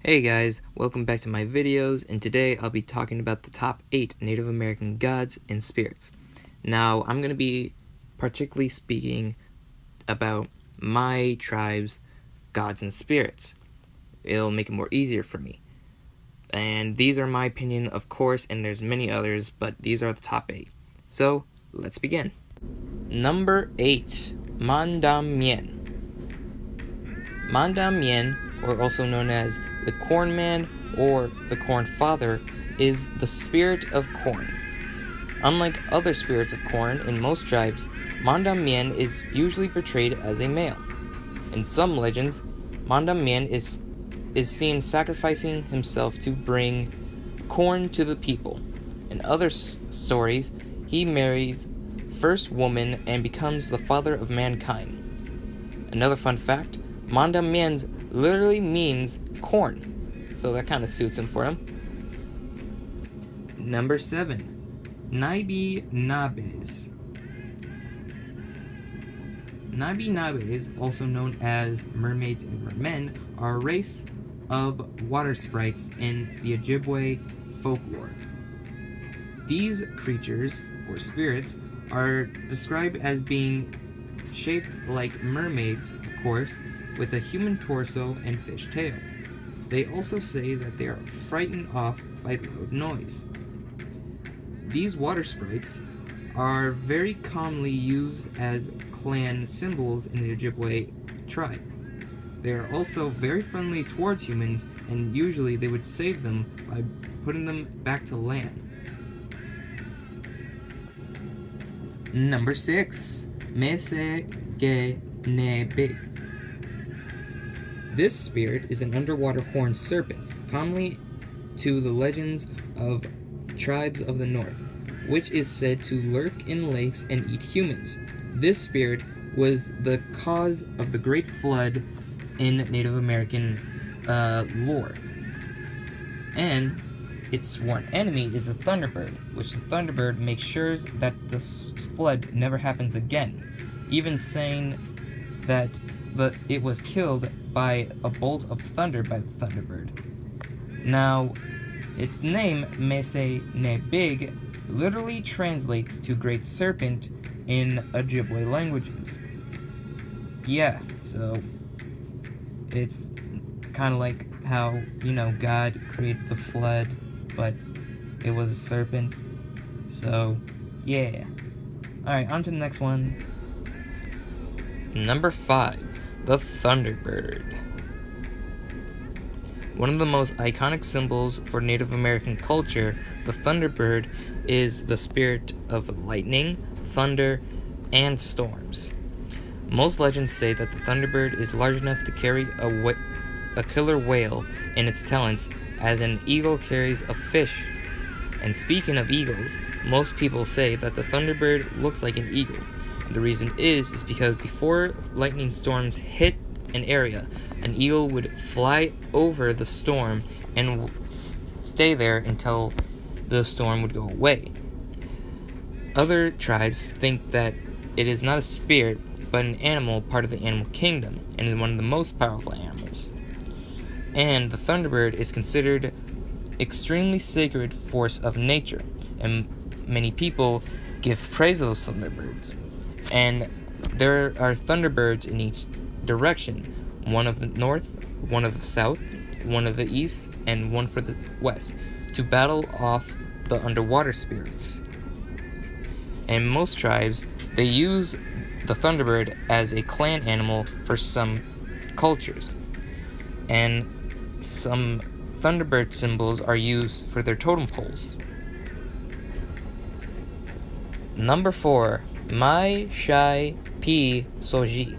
Hey guys, welcome back to my videos, and today I'll be talking about the top 8 Native American gods and spirits. Now, I'm going to be particularly speaking about my tribe's gods and spirits. It'll make it more easier for me. And these are my opinion, of course, and there's many others, but these are the top 8. So, let's begin. Number 8, Mandamien. Mandamien, or also known as the Corn Man or the Corn Father, is the spirit of corn. Unlike other spirits of corn in most tribes, Mandamien is usually portrayed as a male. In some legends, Mandamien is seen sacrificing himself to bring corn to the people. In other stories, he marries first woman and becomes the father of mankind. Another fun fact, Mandamien's literally means corn, so that kind of suits him for him. Number 7, Naibi Nabes. Naibi Nabes, also known as mermaids and mermen, are a race of water sprites in the Ojibwe folklore. These creatures, or spirits, are described as being shaped like mermaids, of course, with a human torso and fish tail. They also say that they are frightened off by loud noise. These water sprites are very commonly used as clan symbols in the Ojibwe tribe. They are also very friendly towards humans, and usually they would save them by putting them back to land. Number 6, Mesegenebig. This spirit is an underwater horned serpent, commonly to the legends of tribes of the north, which is said to lurk in lakes and eat humans. This spirit was the cause of the Great Flood in Native American lore. And its sworn enemy is the Thunderbird, which the Thunderbird makes sure that the flood never happens again, even saying that it was killed by a bolt of thunder by the Thunderbird. Now, its name, Mese-ne-big, literally translates to Great Serpent in Ojibwe languages. Yeah, so it's kind of like how, God created the flood, but it was a serpent. So, yeah. Alright, on to the next one. Number 5. The Thunderbird. One of the most iconic symbols for Native American culture, the Thunderbird is the spirit of lightning, thunder, and storms. Most legends say that the Thunderbird is large enough to carry a killer whale in its talons, as an eagle carries a fish. And speaking of eagles, most people say that the Thunderbird looks like an eagle. The reason is because before lightning storms hit an area, an eagle would fly over the storm and stay there until the storm would go away. Other tribes think that it is not a spirit, but an animal part of the animal kingdom, and is one of the most powerful animals. And the Thunderbird is considered extremely sacred force of nature, and many people give praise to those Thunderbirds. And there are Thunderbirds in each direction, one of the north, one of the south, one of the east, and one for the west, to battle off the underwater spirits. And most tribes, they use the Thunderbird as a clan animal for some cultures. And some Thunderbird symbols are used for their totem poles. Number 4. Mai Shai Pi Soji.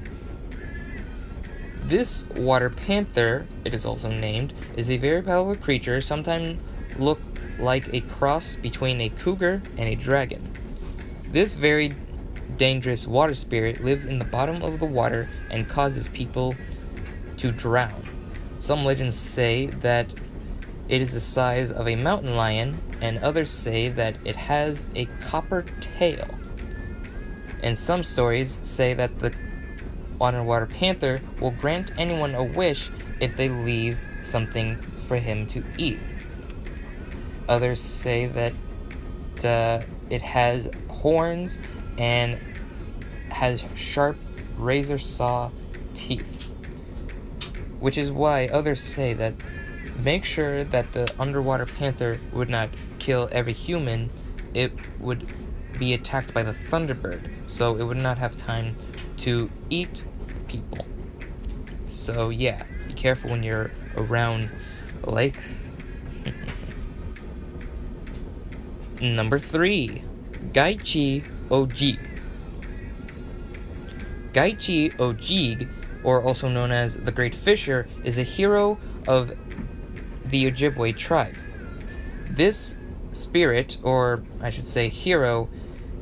This water panther, it is also named, is a very powerful creature, sometimes look like a cross between a cougar and a dragon. This very dangerous water spirit lives in the bottom of the water and causes people to drown. Some legends say that it is the size of a mountain lion, and others say that it has a copper tail. And some stories say that the underwater panther will grant anyone a wish if they leave something for him to eat. Others say that it has horns and has sharp razor saw teeth, which is why others say that make sure that the underwater panther would not kill every human. It would be attacked by the thunderbird, so it would not have time to eat people. So yeah, be careful when you're around lakes. Number 3, Gaichi Ojig. Gaichi Ojig, or also known as the Great Fisher, is a hero of the Ojibwe tribe. This spirit, or I should say hero,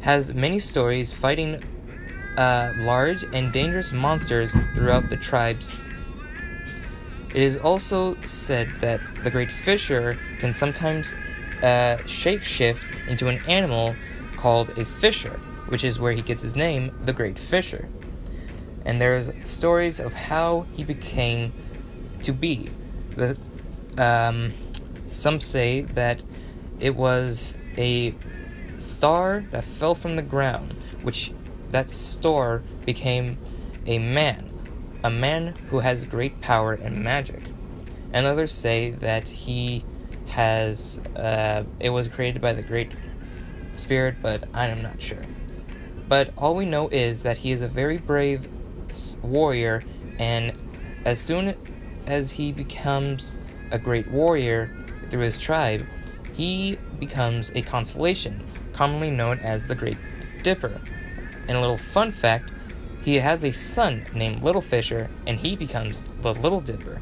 has many stories fighting large and dangerous monsters throughout the tribes. It is also said that the Great Fisher can sometimes shapeshift into an animal called a fisher, which is where he gets his name, the Great Fisher. And there's stories of how he became to be. Some say that it was a star that fell from the ground, which that star became a man who has great power and magic. And others say that he has, it was created by the Great Spirit, but I'm not sure. But all we know is that he is a very brave warrior, and as soon as he becomes a great warrior through his tribe, he becomes a constellation, commonly known as the Great Dipper. And a little fun fact, he has a son named Little Fisher, and he becomes the Little Dipper.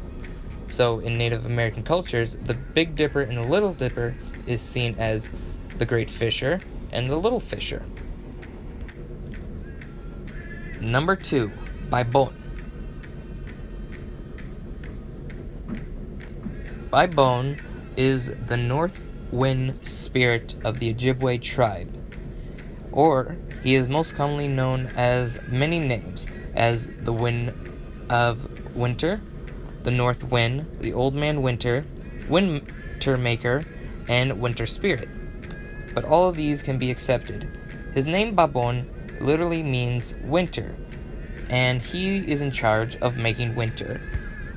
So in Native American cultures, the Big Dipper and the Little Dipper is seen as the Great Fisher and the Little Fisher. Number 2, Baibon. Baibon is the north wind spirit of the Ojibwe tribe, or he is most commonly known as many names, as the Wind of Winter, the North Wind, the Old Man Winter, Winter Maker, and Winter Spirit. But all of these can be accepted. His name Baibon literally means winter, and he is in charge of making winter,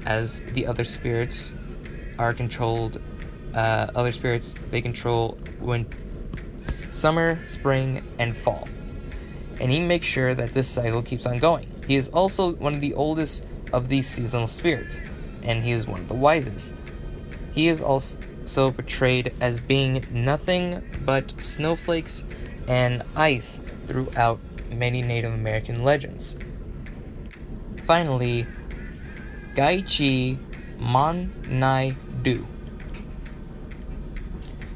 as the other spirits are controlled. Other spirits, they control summer, spring, and fall. And he makes sure that this cycle keeps on going. He is also one of the oldest of these seasonal spirits, and he is one of the wisest. He is also portrayed as being nothing but snowflakes and ice throughout many Native American legends. Finally, Gaichi Mon-nai-du.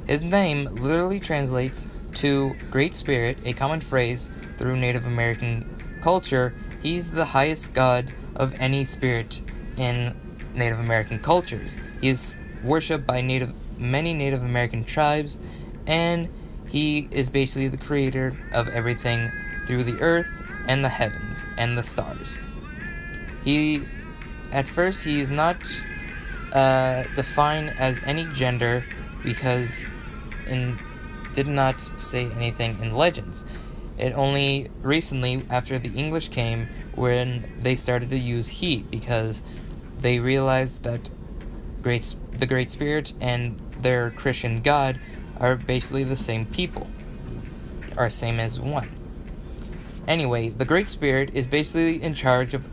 His name literally translates to Great Spirit, a common phrase through Native American culture. He's the highest god of any spirit in Native American cultures. He is worshipped by many Native American tribes, and he is basically the creator of everything through the earth and the heavens and the stars. At first, he is not defined as any gender, because did not say anything in legends. It only recently, after the English came, when they started to use he, because they realized that the Great Spirit and their Christian God are basically the same people, are same as one. Anyway, the Great Spirit is basically in charge of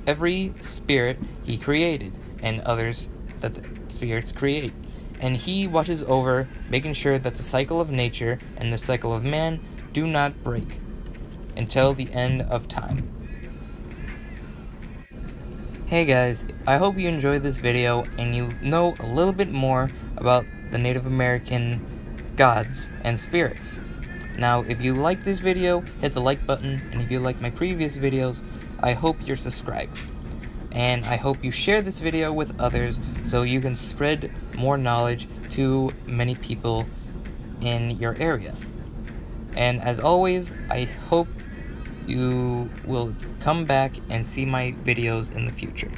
every spirit he created, and others that the spirits create. And he watches over making sure that the cycle of nature and the cycle of man do not break until the end of time. Hey guys, I hope you enjoyed this video and you know a little bit more about the Native American gods and spirits. Now, if you like this video, hit the like button, and if you like my previous videos, I hope you're subscribed. And I hope you share this video with others so you can spread more knowledge to many people in your area. And as always, I hope you will come back and see my videos in the future.